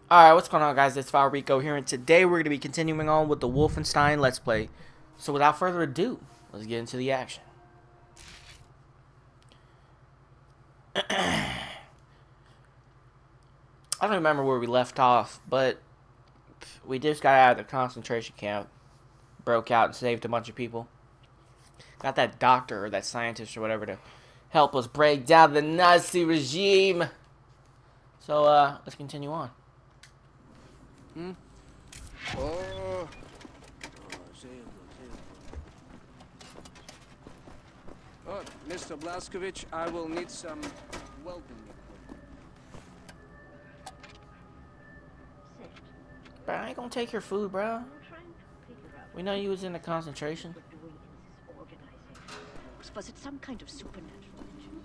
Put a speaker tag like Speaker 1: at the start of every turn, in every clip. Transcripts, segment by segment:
Speaker 1: Alright, what's going on, guys? It's Rico here, and today we're going to be continuing on with the Wolfenstein Let's Play. So without further ado, let's get into the action. I don't remember where we left off, but we just got out of the concentration camp, broke out and saved a bunch of people. Got that doctor or that scientist or whatever to help us break down the Nazi regime. So, let's continue on.
Speaker 2: Oh, Mr. Blaskovich, I will need some welding equipment.
Speaker 1: Bro, I ain't gonna take your food, bro. We know you was in the concentration.
Speaker 3: Was it some kind of supernatural engine?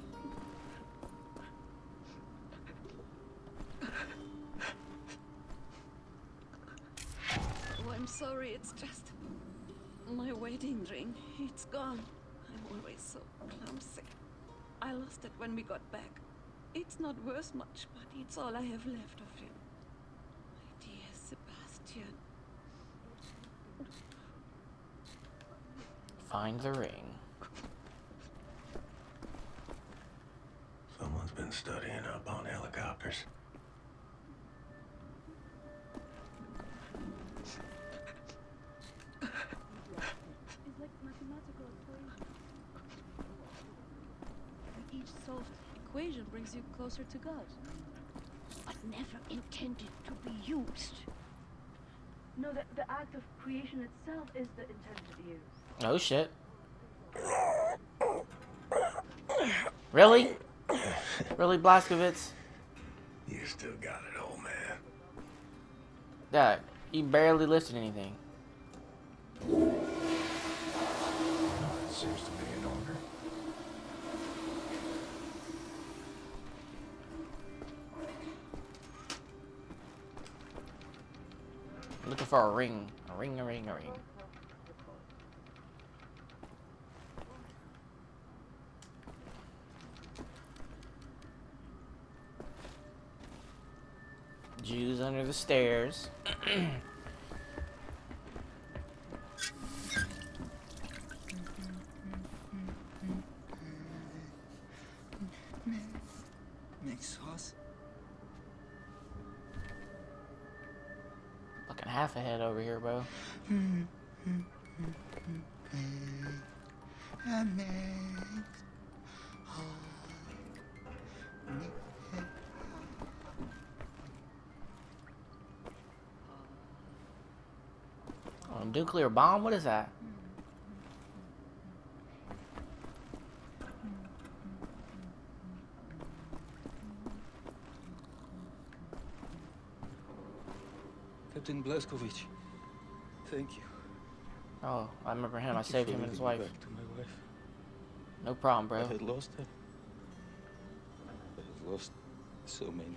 Speaker 4: Oh, I'm sorry, it's just my wedding ring. It's gone. I'm always so clumsy. I lost it when we got back. It's not worth much, but it's all I have left of him. My dear Sebastian.
Speaker 1: Find the ring.
Speaker 5: Someone's been studying up on helicopters.
Speaker 4: It's like mathematical equation. Each solved equation brings you closer to God.
Speaker 3: But never intended to be used.
Speaker 6: No, the act of creation itself is the intended use.
Speaker 1: Oh shit. Really? Really, Blaskovich?
Speaker 5: You still got it, old man.
Speaker 1: Dad, you barely lifted anything.
Speaker 5: It seems to be in order.
Speaker 1: Looking for a ring. A ring, a ring, a ring. Jews under the stairs.
Speaker 2: Next horse.
Speaker 1: Fucking half a head over here, bro. Oh, nuclear bomb? What is that?
Speaker 2: Captain Blaskovich, thank you.
Speaker 1: Oh, I remember him. I
Speaker 2: Thank you
Speaker 1: saved
Speaker 2: for
Speaker 1: him and his
Speaker 2: leading me
Speaker 1: wife.
Speaker 2: back to my wife.
Speaker 1: No problem,
Speaker 2: I
Speaker 1: bro.
Speaker 2: had lost her. I have lost so many.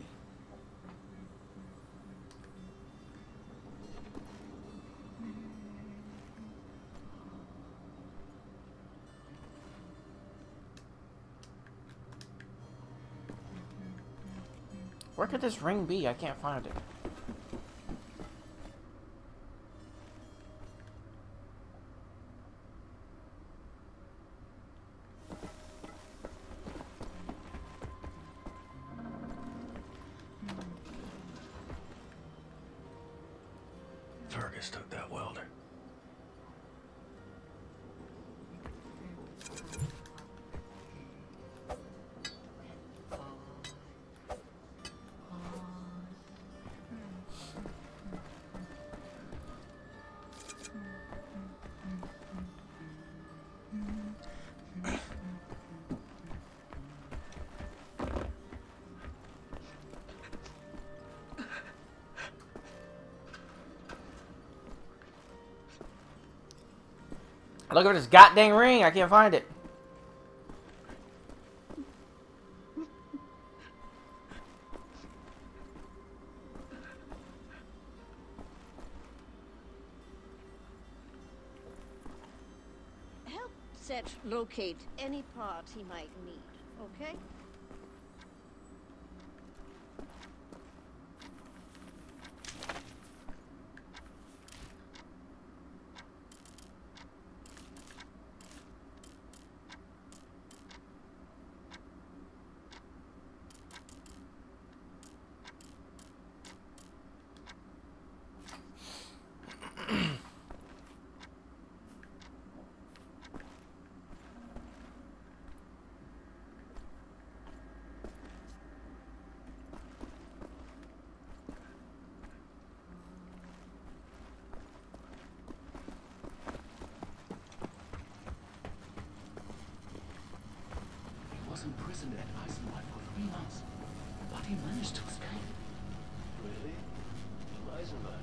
Speaker 1: Where could this ring be? I can't find it.
Speaker 5: Fergus took that welder.
Speaker 1: Look at this goddamn ring. I can't find it.
Speaker 3: Help Set locate any part he might need, okay?
Speaker 7: was imprisoned at Eisenbahn for 3 months, but he managed to escape.
Speaker 5: Really? From Eisenbahn?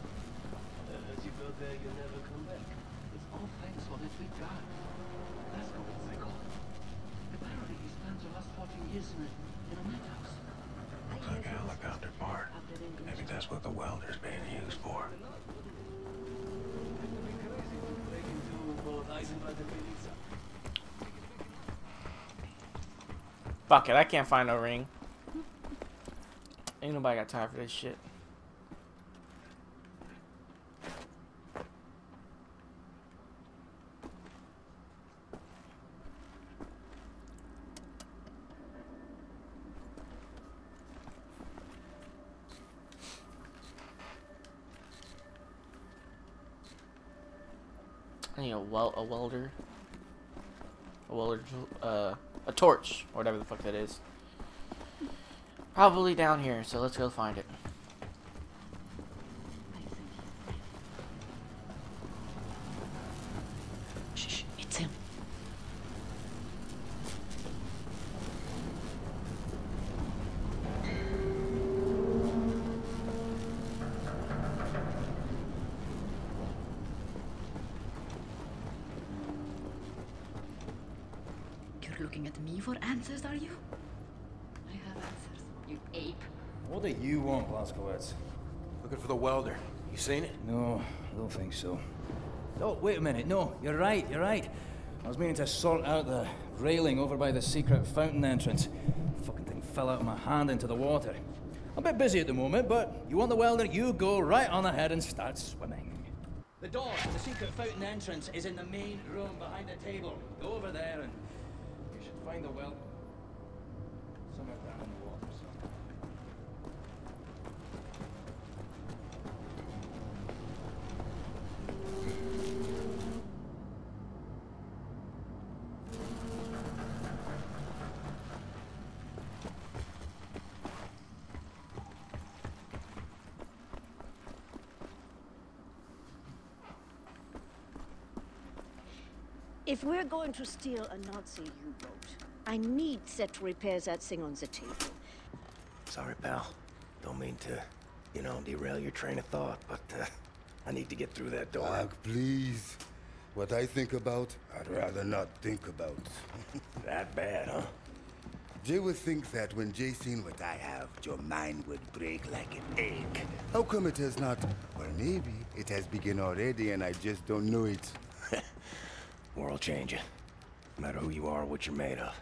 Speaker 5: As you go there, you'll never come back.
Speaker 7: It's all thanks for that big guy. Blazkowicz, they call him. Apparently he spent the last 14 years in a madhouse.
Speaker 5: Looks like a helicopter part. Maybe that's what the welder's being used for.
Speaker 1: Fuck it, I can't find no ring. Ain't nobody got time for this shit. I need a welder. A torch, or whatever the fuck that is. Probably down here, so let's go find it.
Speaker 4: Shh, it's him. You're looking at me for answers, are you? I have answers, you ape.
Speaker 8: What do you want, Blazkowicz?
Speaker 9: Looking for the welder. You seen it?
Speaker 8: No, I don't think so. Oh, wait a minute. No, you're right, you're right. I was meaning to sort out the railing over by the secret fountain entrance. Fucking thing fell out of my hand into the water. I'm a bit busy at the moment, but you want the welder, you go right on ahead and start swimming. The door to the secret fountain entrance is in the main room behind the table. Go over there and you should find the welder. Somewhere down in the water somewhere.
Speaker 3: If we're going to steal a Nazi U-boat, I need set to repair that thing on the table.
Speaker 5: Sorry, pal. Don't mean to, derail your train of thought, but I need to get through that door.
Speaker 10: Doc, please. What I think about, I'd rather not think about.
Speaker 5: That bad, huh?
Speaker 10: Jay would think that when Jay seen what I have, your mind would break like an egg. How come it has not? Or maybe it has begun already and I just don't know it.
Speaker 5: World changing. No matter who you are or what you're made of.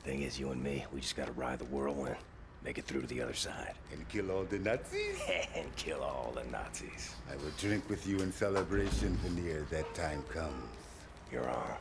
Speaker 5: Thing is, you and me, we just gotta ride the whirlwind. Make it through to the other side.
Speaker 10: And kill all the Nazis?
Speaker 5: And kill all the Nazis.
Speaker 10: I will drink with you in celebration whenever that time comes.
Speaker 5: Your honor.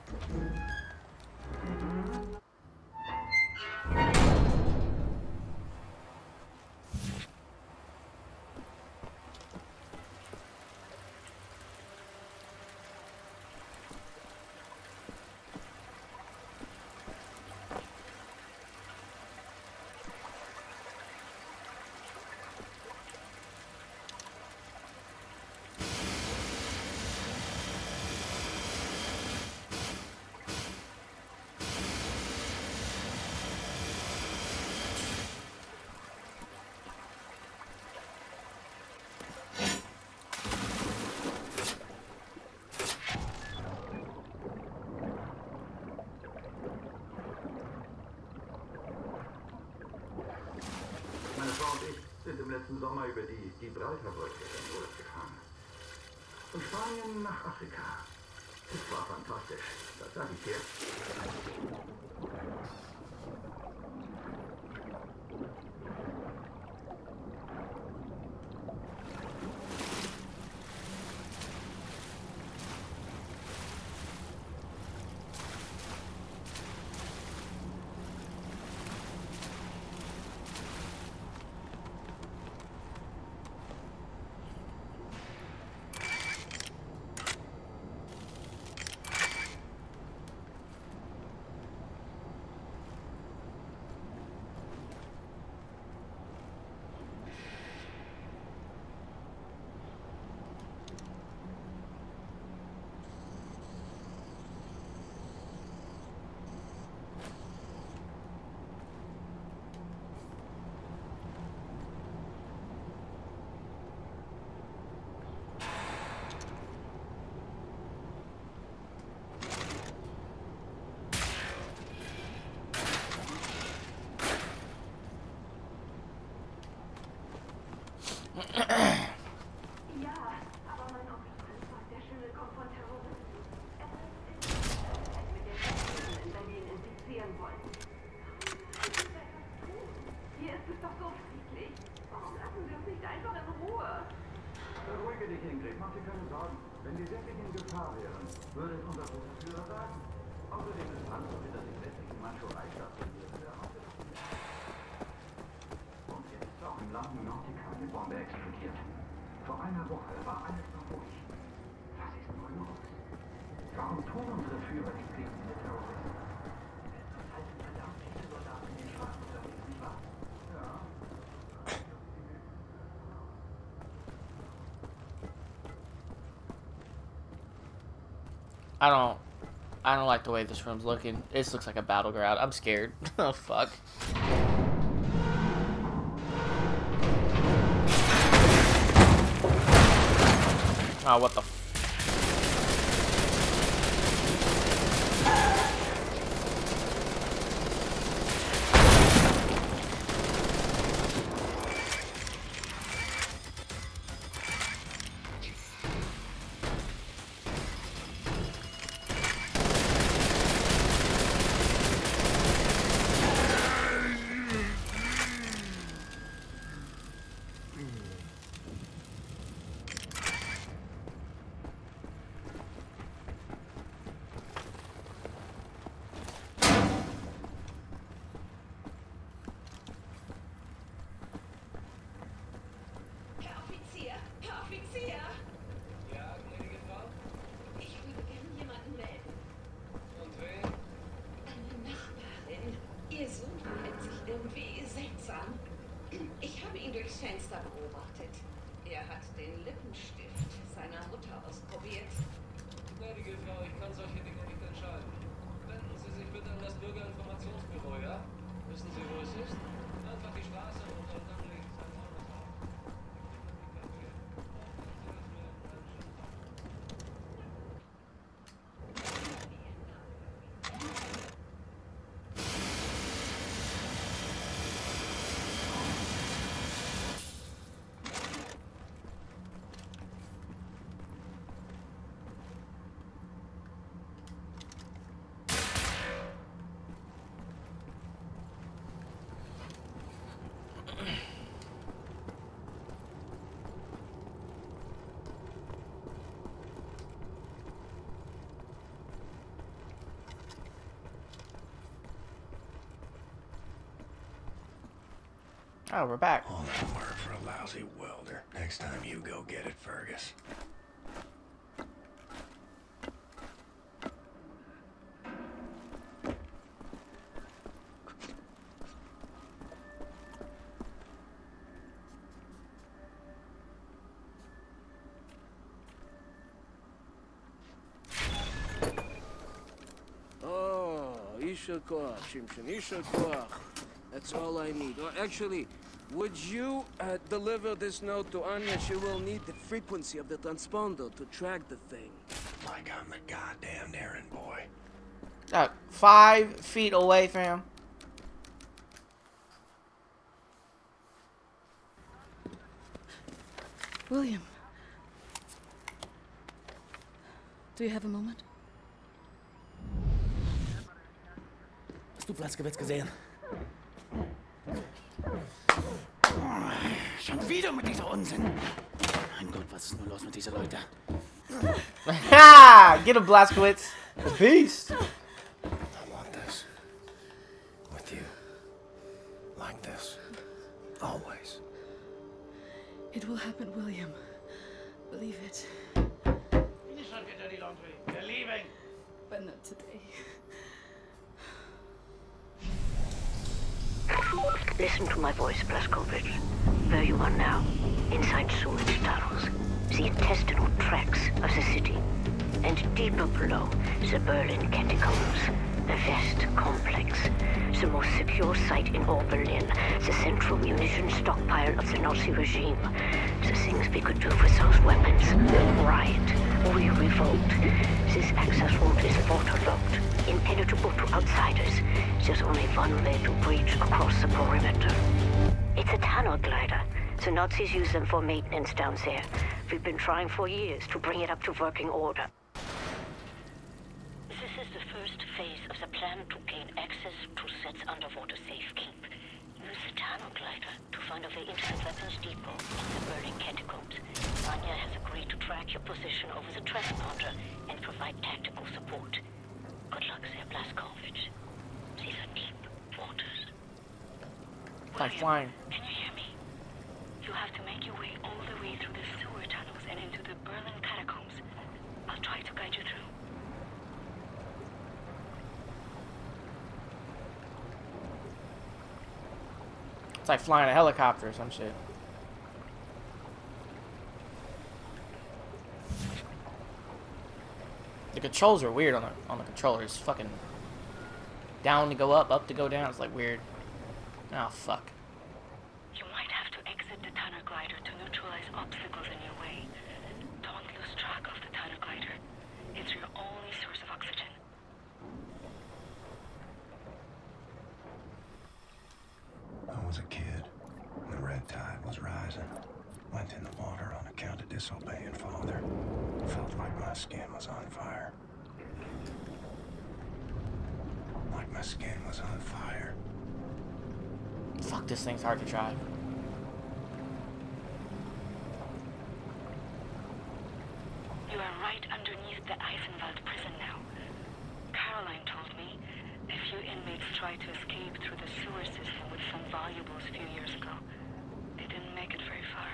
Speaker 11: Meine Frau und ich sind im letzten Sommer über die Gibraltarbrücke in Urlaub gefahren. Von Spanien nach Afrika. Es war fantastisch, das sag ich dir.
Speaker 6: Ja, aber mein Onkel Prinz sagt, der Schimmel kommt von Terroristen. Es ist mit den Terroristen in Berlin infizieren wollen. Ich muss etwas tun. Hier ist es doch so friedlich. Warum lassen Sie uns nicht einfach in Ruhe?
Speaker 11: Beruhige dich, Ingrid. Mach dir keine Sorgen. Wenn wir wirklich in Gefahr wären, würde es unser großer Führer sagen. Außerdem ist Hans so hinter sich westlichen Manschurei stationiert. Und jetzt ist auch im Land Nautica eine Bombe explodiert. Vor einer Woche war alles noch ruhig. Was ist nur los? Warum tun unsere Führer die Pflicht der Terroristen? Zurzeit sind verdammt viele Soldaten in den Straßen unterwegs, nicht wahr? Ja.
Speaker 1: I don't like the way this room's looking. This looks like a battleground. I'm scared. Oh fuck. Oh, what the f-
Speaker 4: Fenster beobachtet. Er hat den Lippenstift seiner Mutter ausprobiert.
Speaker 12: Gnädige Frau, ich kann solche Dinge nicht entscheiden. Wenden Sie sich bitte an das Bürgerinformationsbüro, ja? Wissen Sie, wo es ist? Einfach die Straße runter und dann links. Ein vornes Haus.
Speaker 1: Oh, we're back.
Speaker 5: All that work for a lousy welder. Next time you go get it, Fergus.
Speaker 2: Oh, Isha Koach, Shimshon, Isha Koach. That's all I need. Or actually, would you deliver this note to Anya? She will need the frequency of the transponder to track the thing.
Speaker 5: Like I'm the goddamn errand boy.
Speaker 1: 5 feet away, fam.
Speaker 4: William. Do you have a moment?
Speaker 8: Hast du Blazkowicz gesehen? Schon wieder mit dieser Unsinn. Mein Gott, was ist nur los mit diesen Leuten?
Speaker 1: Ha! Get him, Blazkowicz. The beast.
Speaker 5: I want this. With you. Like this. Always.
Speaker 4: It will happen, William. Believe it.
Speaker 7: Finish up your dirty laundry. We're leaving.
Speaker 4: But not today.
Speaker 3: Listen to my voice, Blazkowicz. Where you are now, inside sewage tunnels, the intestinal tracts of the city, and deeper below, the Berlin catacombs, the West complex, the most secure site in all Berlin, the central munition stockpile of the Nazi regime, the things we could do with those weapons. Riot. We revolt. This access route is waterlogged, impenetrable to outsiders. There's only one way to breach across the perimeter. It's a tunnel glider, The Nazis use them for maintenance down there. We've been trying for years to bring it up to working order. This is the first phase of the plan to gain access to Set's underwater safekeep. Use the tunnel glider to find a way into the weapons depot in the Berlin catacombs. Anya has agreed to track your position over the transponder and provide tactical support. Good luck there, Blazkowicz. These are deep waters.
Speaker 1: Like flying.
Speaker 3: Can you hear me? You have to make your way all the way through the sewer tunnels and into the Berlin catacombs. I'll try to guide you through.
Speaker 1: It's like flying a helicopter or some shit. The controls are weird on the controller. It's fucking down to go up to go down. It's like weird. Oh fuck.
Speaker 3: You might have to exit the tunnel glider to neutralize obstacles in your way. Don't lose track of the tunnel glider. It's your only source of oxygen.
Speaker 5: I was a kid. The red tide was rising. Went in the water on account of disobeying father. Felt like my skin was on fire. Like my skin was on fire.
Speaker 1: Fuck, this thing's hard to drive.
Speaker 3: You are right underneath the Eisenwald prison now. Caroline told me a few inmates tried to escape through the sewer system with some valuables a few years ago. They didn't make it very far.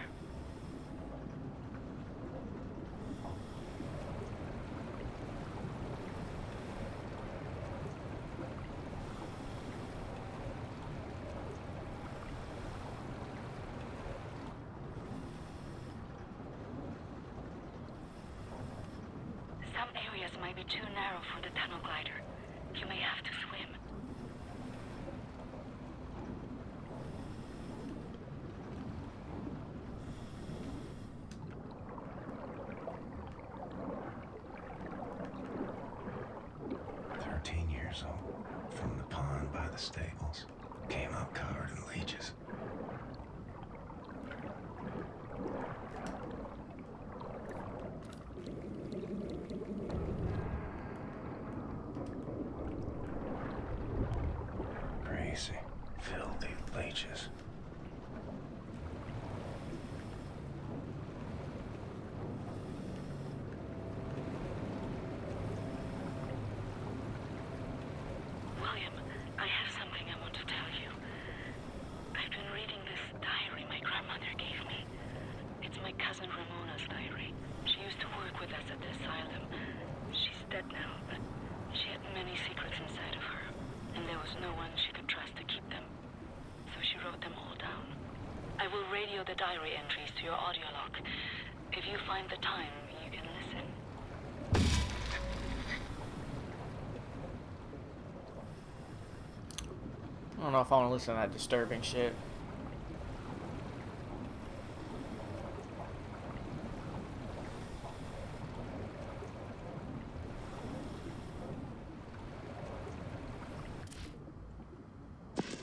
Speaker 3: Some areas might be too narrow for the tunnel glider. You may have to swim.
Speaker 5: Years old, from the pond by the stables, came up covered in leeches. Crazy, filthy leeches.
Speaker 3: William, I have something I want to tell you. I've been reading this diary my grandmother gave me. It's my cousin Ramona's diary. She used to work with us at the asylum. She's dead now, but she had many secrets inside of her, and there was no one she could trust to keep them. So she wrote them all down. I will radio the diary entries to your audio log. If you find the time, you can listen.
Speaker 1: I don't know if I want to listen to that disturbing shit.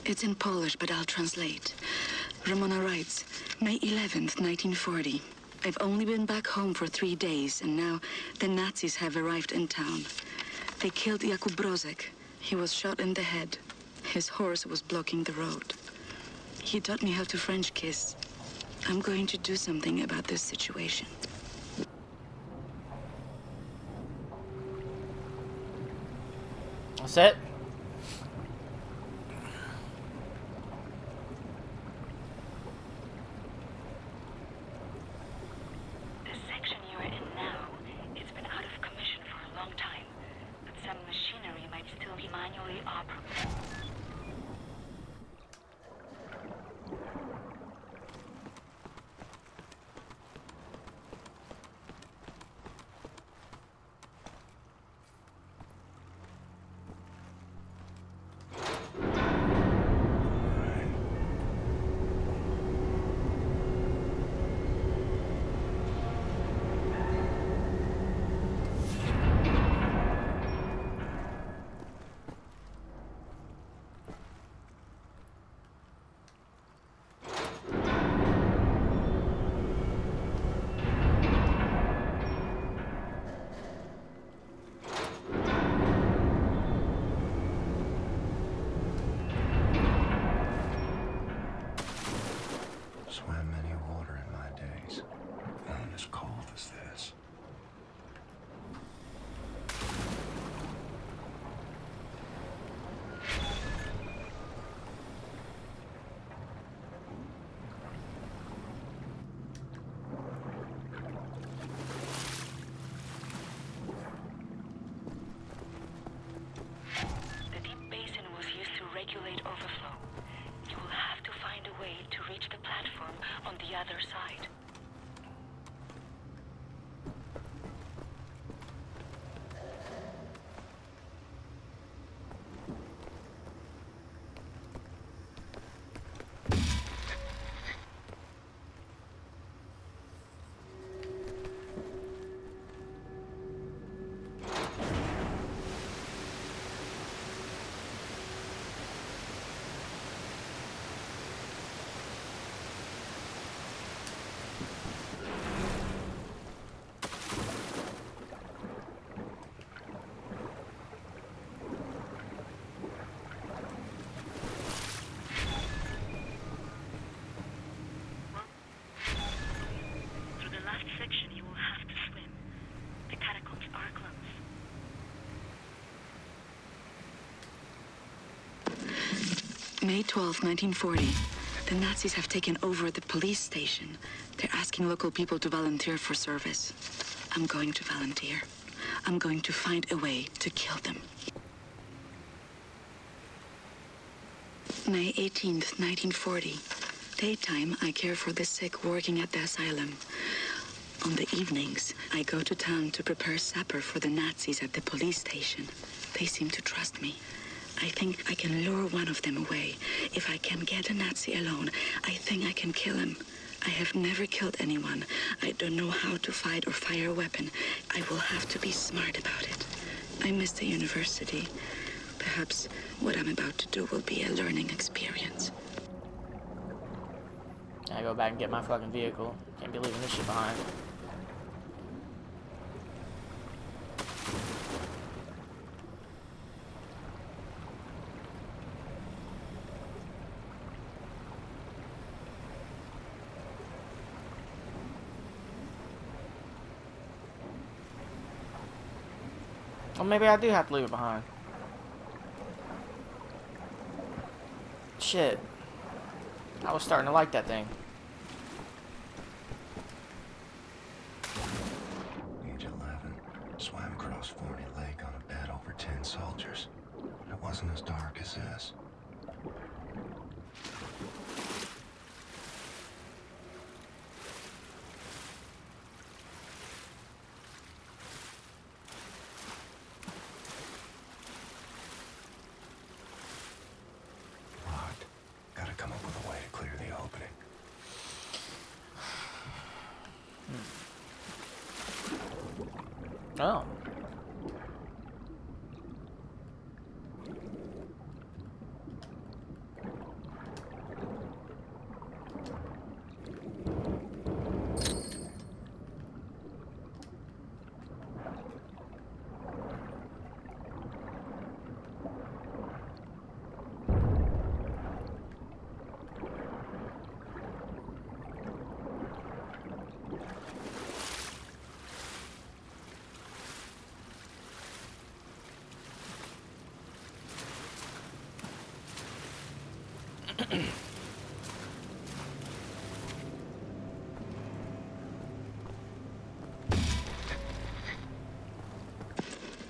Speaker 4: It's in Polish, but I'll translate. Ramona writes, May 11th, 1940. I've only been back home for 3 days, and now the Nazis have arrived in town. They killed Jakub Brozek. He was shot in the head. His horse was blocking the road. He taught me how to French kiss. I'm going to do something about this situation.
Speaker 1: That's it?
Speaker 3: The section you are in now, it's been out of commission for a long time, but some machinery might still be manually operable. Through the last section, you will have to swim. The catacombs are close. May 12, 1940. The Nazis have taken over the police station. They're asking local people to volunteer for service. I'm going to volunteer. I'm going to find a way to kill them. May 18th, 1940. Daytime, I care for the sick working at the asylum. On the evenings, I go to town to prepare supper for the Nazis at the police station. They seem to trust me. I think I can lure one of them away. If I can get a Nazi alone, I think I can kill him. I have never killed anyone. I don't know how to fight or fire a weapon. I will have to be smart about it. I miss the university. Perhaps what I'm about to do will be a learning experience.
Speaker 1: I go back and get my fucking vehicle. Can't be leaving this shit behind. Well, maybe I do have to leave it behind. Shit. I was starting to like that thing.
Speaker 5: Age 11. Swam across Forney Lake on a bed over 10 soldiers. It wasn't as dark as this. Locked. Gotta come up with a way to clear the opening.
Speaker 1: Oh.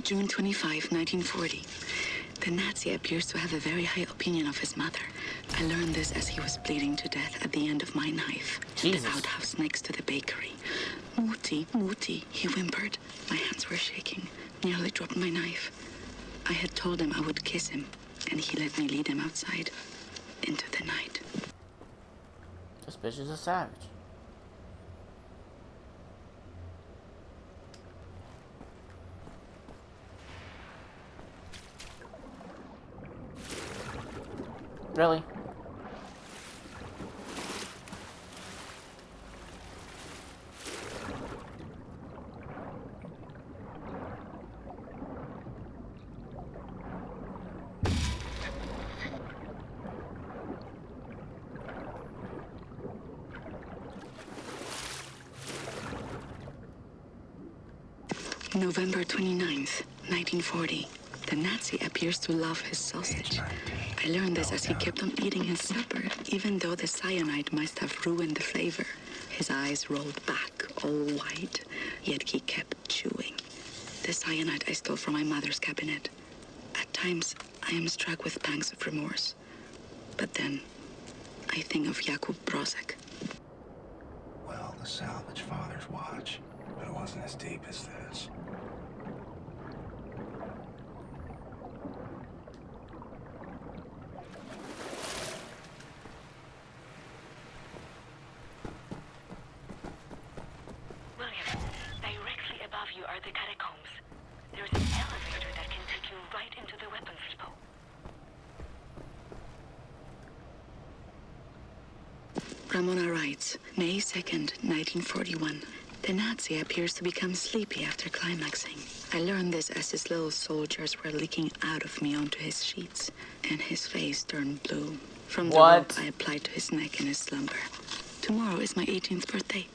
Speaker 3: June 25, 1940. The Nazi appears to have a very high opinion of his mother. I learned this as he was bleeding to death at the end of my knife.
Speaker 1: Jesus.
Speaker 3: The outhouse next to the bakery. Mutti, Mutti, he whimpered. My hands were shaking. Nearly dropped my knife. I had told him I would kiss him, and he let me lead him outside into the night.
Speaker 1: This bitch is a savage. Really?
Speaker 3: November 29th, 1940. The Nazi appears to love his sausage. I learned this as he kept on eating his supper, even though the cyanide must have ruined the flavor. His eyes rolled back, all white, yet he kept chewing. The cyanide I stole from my mother's cabinet. At times, I am struck with pangs of remorse. But then, I think of Jakub Brozek.
Speaker 5: Well, the salvage father's watch, but it wasn't as deep as this.
Speaker 3: William, directly above you are the catacombs. There's an elevator that can take you right into the weapons depot.
Speaker 13: Ramona writes, May 2nd, 1941. The Nazi appears to become sleepy after climaxing. I learned this as his little soldiers were leaking out of me onto his sheets, and his face turned blue. From the rope I applied to his neck in his slumber. Tomorrow is my 18th birthday.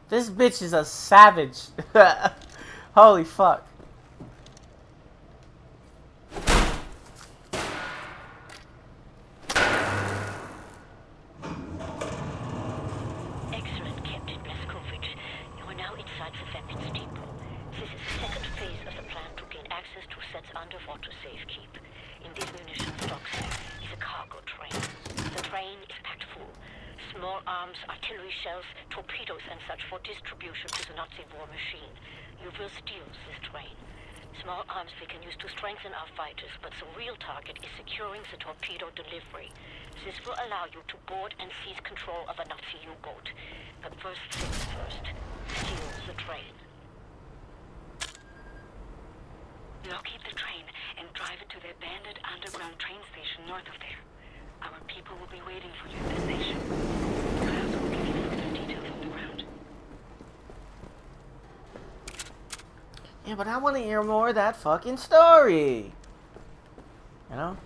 Speaker 1: This bitch is a savage. Holy fuck.
Speaker 3: Excellent, Captain Blazkowicz. You are now inside the weapons depot. This is the second phase of the plan to gain access to Set's underwater safekeep. In this munition stocks is a cargo train. The train is packed full. Small arms, artillery shells, torpedoes and such for distribution to the Nazi war machine. You will steal this train. Small arms we can use to strengthen our fighters, but the real target is securing the torpedo delivery. This will allow you to board and seize control of a Nazi U-boat. But first things first, steal the train. Locate the train and drive it to the abandoned underground train station north of there. Our people will be waiting for you at the station. Klaus will give you further details on the ground.
Speaker 1: Yeah, but I want to hear more of that fucking story. You know?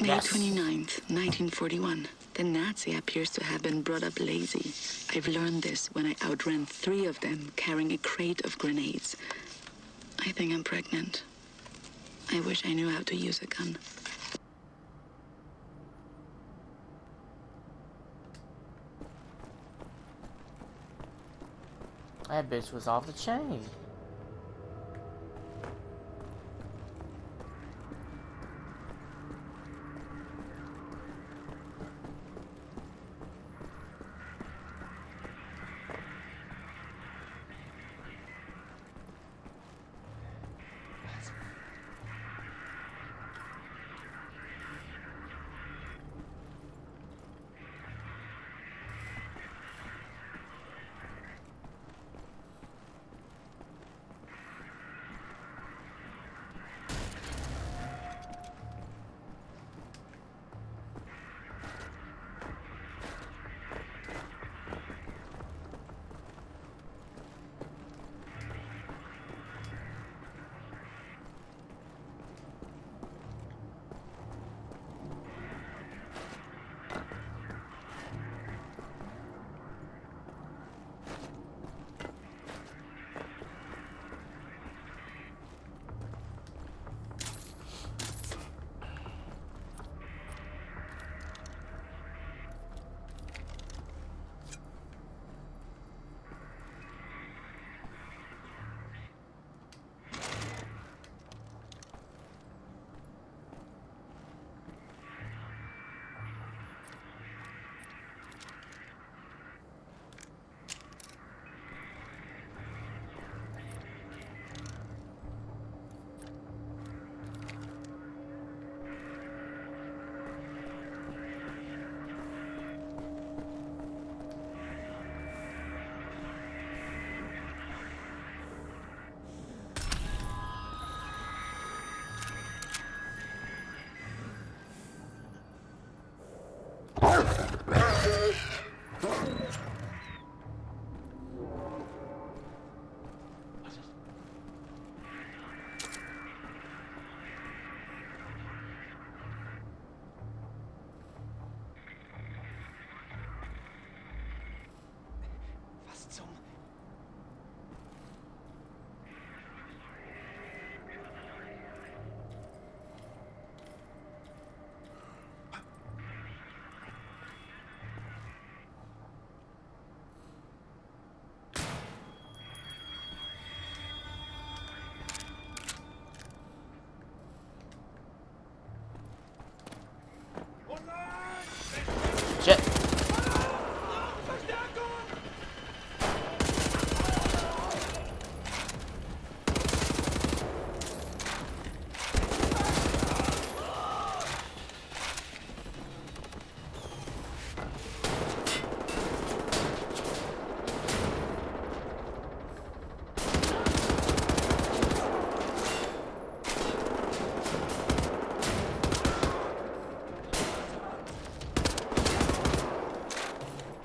Speaker 13: May 29th, 1941. The Nazi appears to have been brought up lazy. I've learned this when I outran 3 of them carrying a crate of grenades. I think I'm pregnant. I wish I knew how to use a gun.
Speaker 1: That bitch was off the chain.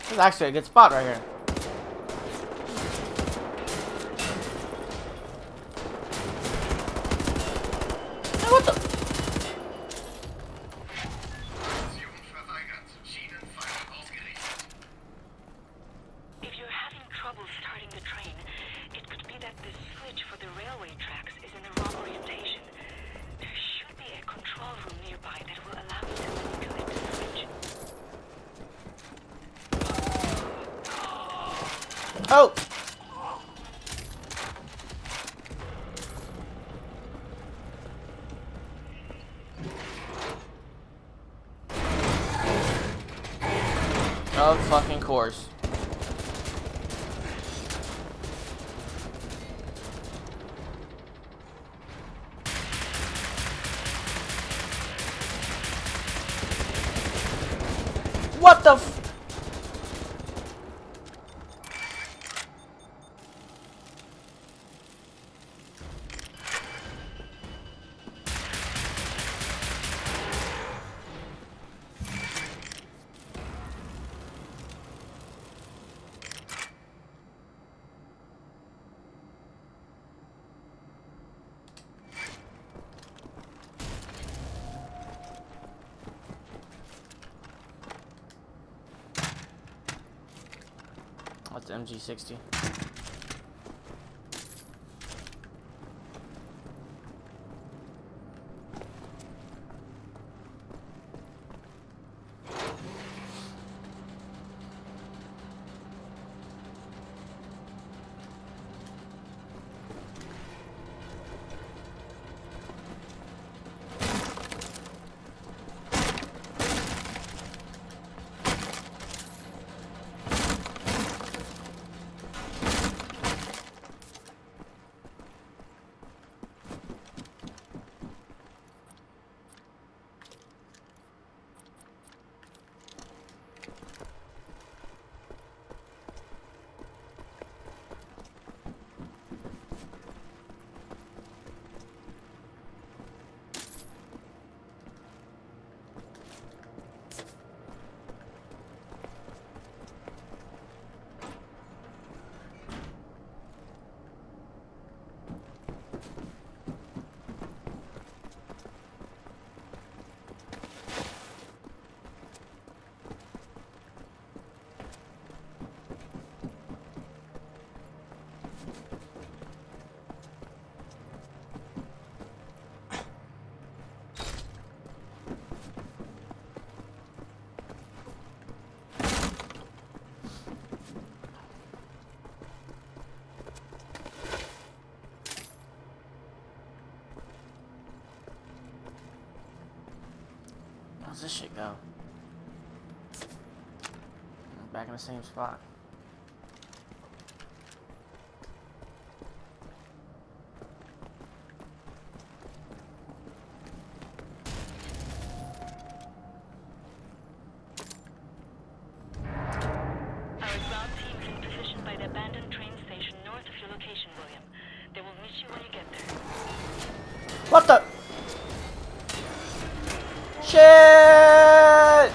Speaker 1: This is actually a good spot right here. Hey, what the?
Speaker 13: If you're having trouble starting the train, it could be that the switch for the railway tracks is in the wrong orientation. There should be a control room nearby that will allow you to manipulate the switch.
Speaker 1: Oh! Of fucking course. What the f- What's MG60? How's this shit go? Back in the same spot.
Speaker 13: Our ground team is in position by the abandoned train station north of your location, William. They will meet you when you get there.
Speaker 1: What the? Shit!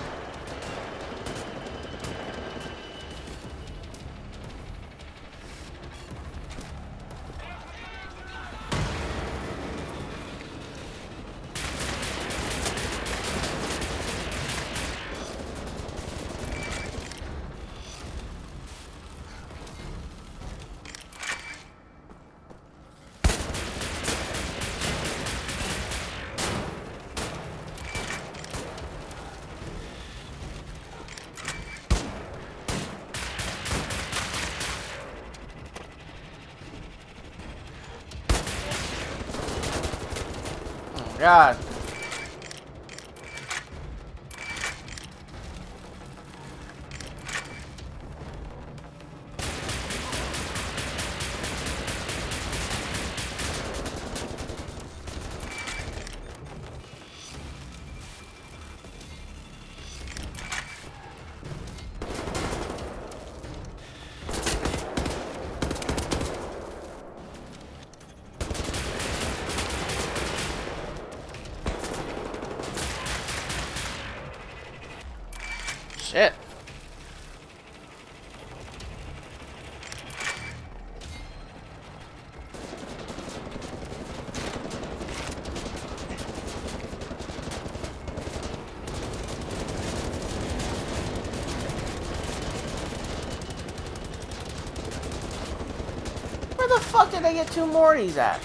Speaker 1: God. Shit. Where the fuck did they get 2 more of these at?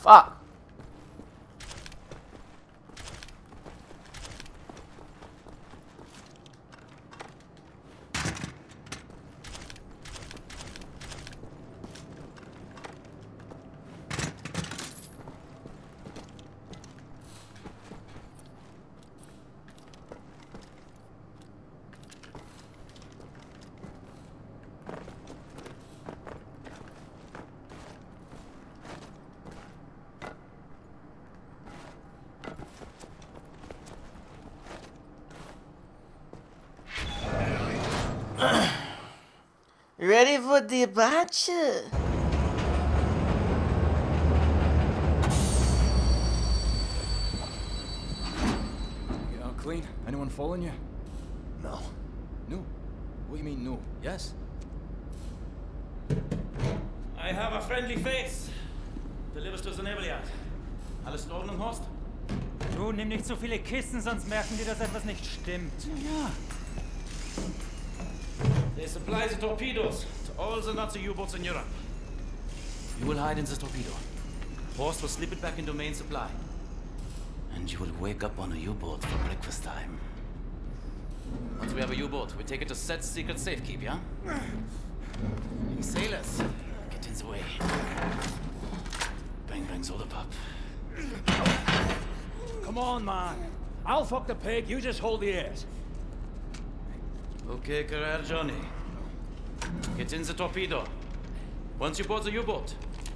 Speaker 1: Fuck. Ready for departure?
Speaker 8: Get out clean? Anyone following you?
Speaker 9: No.
Speaker 8: No? What do you mean, no? Yes?
Speaker 14: I have a friendly face. Delivers to the Nebeljagd. Alles in Ordnung, Horst?
Speaker 15: Du, nimm nicht so viele Kisten, sonst merken die, dass etwas nicht stimmt.
Speaker 8: Ja.
Speaker 14: They supply the torpedoes to all the Nazi U-boats in Europe.
Speaker 16: You will hide in the torpedo. Horst will slip it back into main supply. And you will wake up on a U-boat for breakfast time. Once we have a U-boat, we take it to Set's secret safekeep, yeah? You sailors, get in the way. Bang bang soda pop.
Speaker 15: Come on, man. I'll fuck the pig, you just hold the ears.
Speaker 16: Okay, career Johnny. Get in the torpedo. Once you board the U-boat,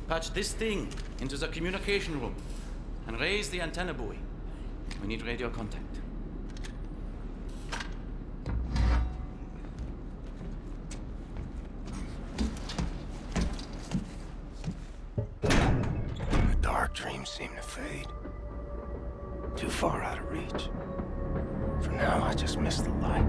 Speaker 16: patch this thing into the communication room and raise the antenna buoy. We need radio contact.
Speaker 5: The dark dreams seem to fade. Too far out of reach. For now, I just miss the light.